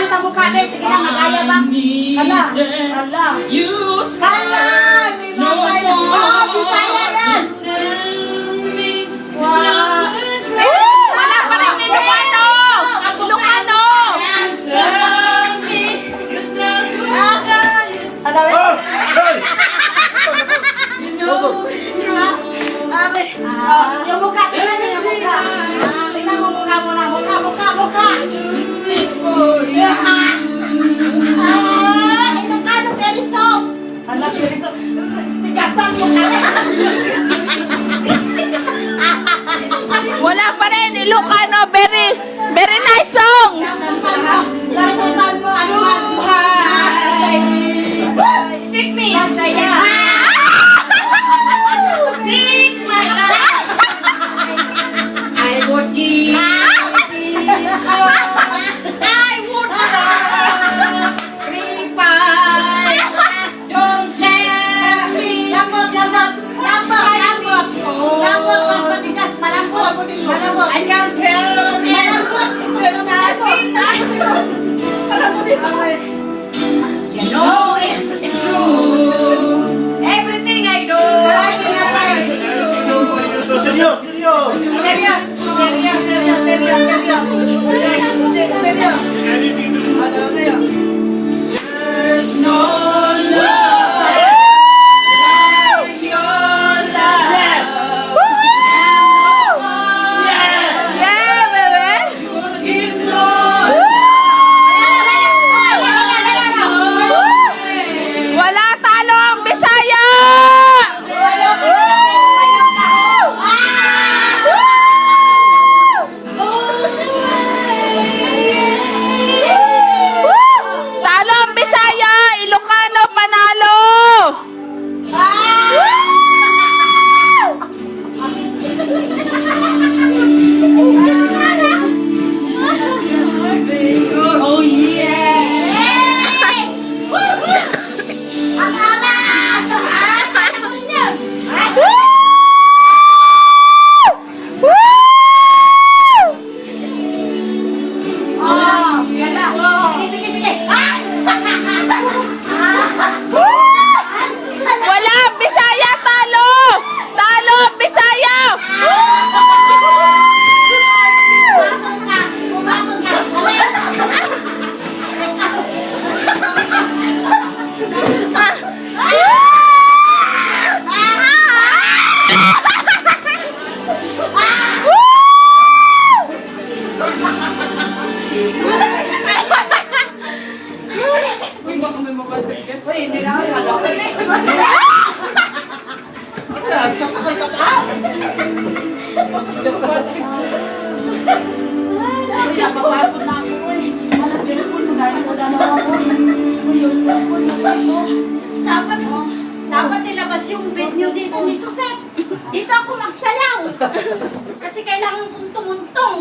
sa mukha, be. Sige na, mag-aya ba? Hala, hala. Hala, sinapay na. Oo, Bisaya yan. Wow. Wala pa rin ni Lucano! Lucano! Hala, be. Yung mukha, tingnan niyo yung mukha. Tingnan mo mukha muna. Mukha. Lucano, very soft! Hala, Berizzo. Tigasan mo ka. Wala pa rin ni Lucano, very nice song! Lasapan mo, ano man. Take me! Saya. Take my life! I would give I would sacrifice. Don't let me Lambot. Magpatigas, malambot. I can't help it. There's nothing I do. You know it's true. Everything I do. Serios. There's no love like your love. Yeah, baby. Give Lord. Wala talo ang Bisaya. Talo ang Bisaya, Ilocano panalo. Oh yes. Sige. Wala ang Bisaya, talo. Talo ang Bisaya. Pumasok ka. Uy, hindi na ako. Sasakay ka pa? Napapagod na ako, uy. Alas, cellphone mo, wala na ako. Uy, yung cellphone mo, Dapat nilabas yung video dito ni Suset. Dito ako magsayaw. Kasi kailangan kong tumuntong.